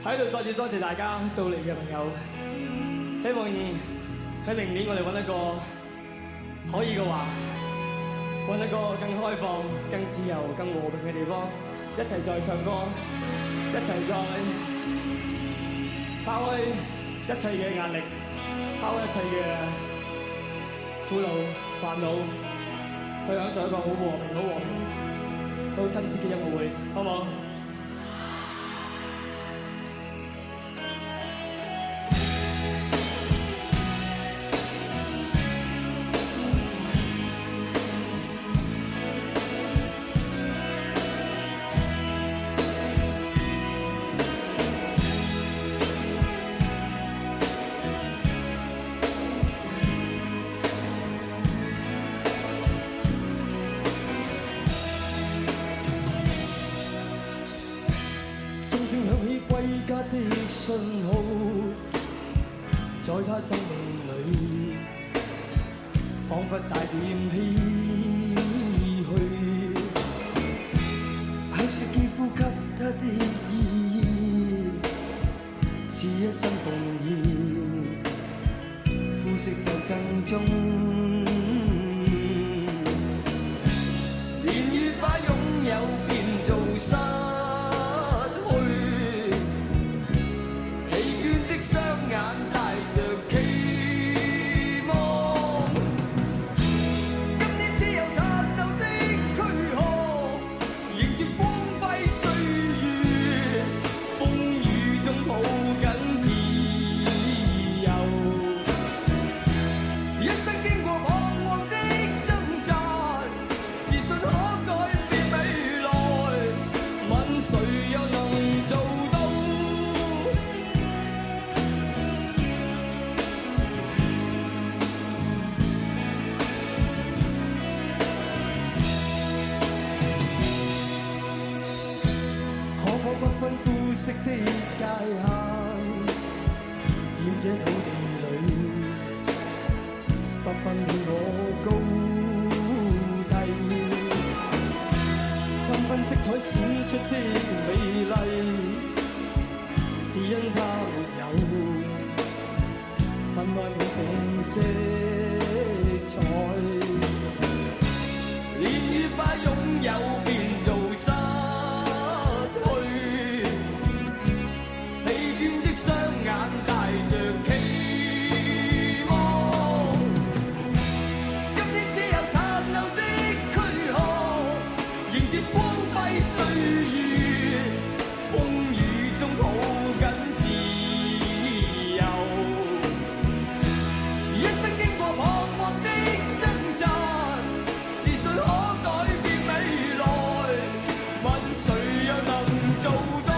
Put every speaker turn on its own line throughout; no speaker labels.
喺度再次多謝大家到嚟嘅朋友，希望喺明年我哋揾一個可以嘅話，揾一個更開放、更自由、更和平嘅地方，一齊再唱歌，一齊再拋開一切嘅壓力，拋開一切嘅苦惱、煩惱，去享受一個好和平、好和平、好親切嘅音樂會，好唔好？的信號，在他生命裏，彷彿帶點唏噓。可惜肌膚給他的意義，是一身奉獻，膚色鬥爭中，年月把擁有變做失。雙眼帶着期望，今天只有殘留的軀殼，迎接光輝歲月，風雨中抱緊自由。一生經過彷徨的掙扎，自信可改變未來，問誰又能做到？不分膚色的界限，願這土地裏不分你我高低，繽紛色彩閃出的美麗，是因它沒有分開每種色彩，年月把擁有變做失。光輝歲月，風雨中抱緊自由。一生經過彷徨的掙扎，自信可改變未來，問誰又能做到？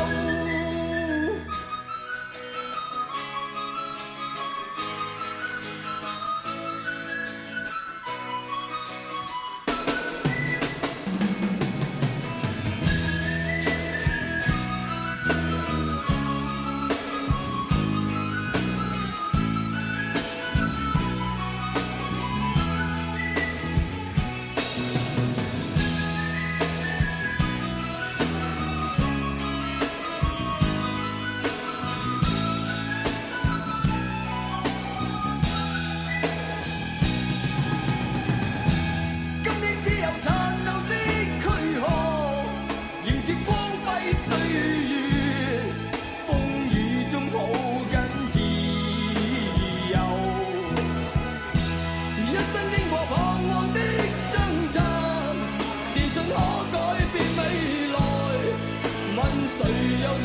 誰又能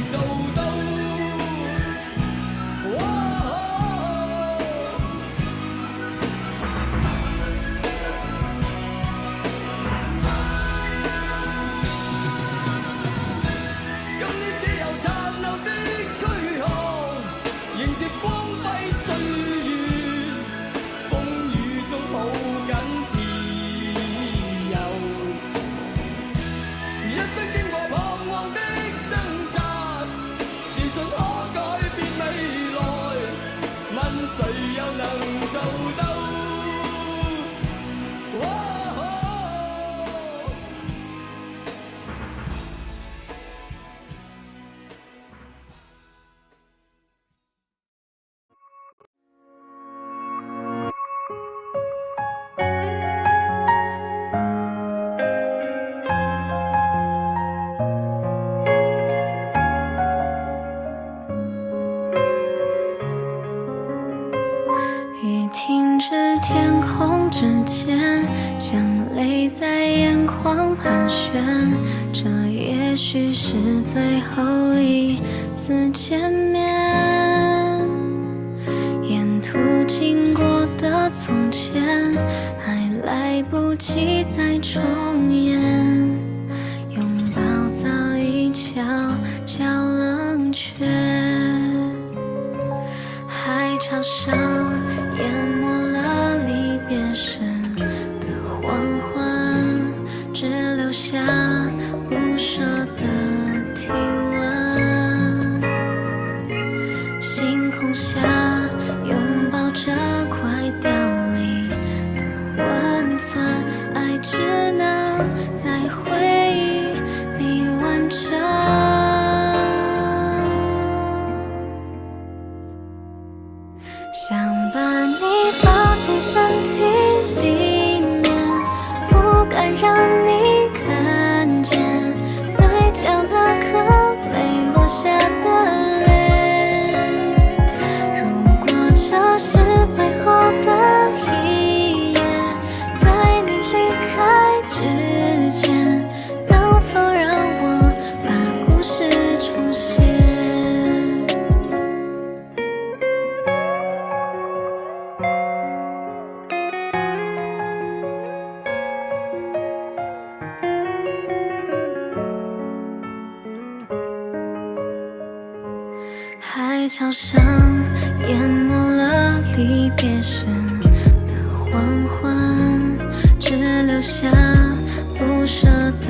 做到？今天只有殘留的軀殼，迎接光輝歲月，風雨中抱緊自由。一生經過彷徨的掙扎，自信可改變未來，問誰又能做到？
之间，像泪在眼眶盘旋。这也许是最后一次见面，沿途经过的从前，还来不及再重演。拥抱早已悄悄冷却，海潮声淹没了离别时的黄昏，只留下不舍的体温。星空下拥抱着快凋零的温存，爱只能在回忆里完整。想把你抱进身体里面，不敢让你看见嘴角那颗没落下的泪。如果这是最后的一夜，在你离开之前，能否让我把故事重写？海潮声淹没了离别时的黄昏，只留下不舍的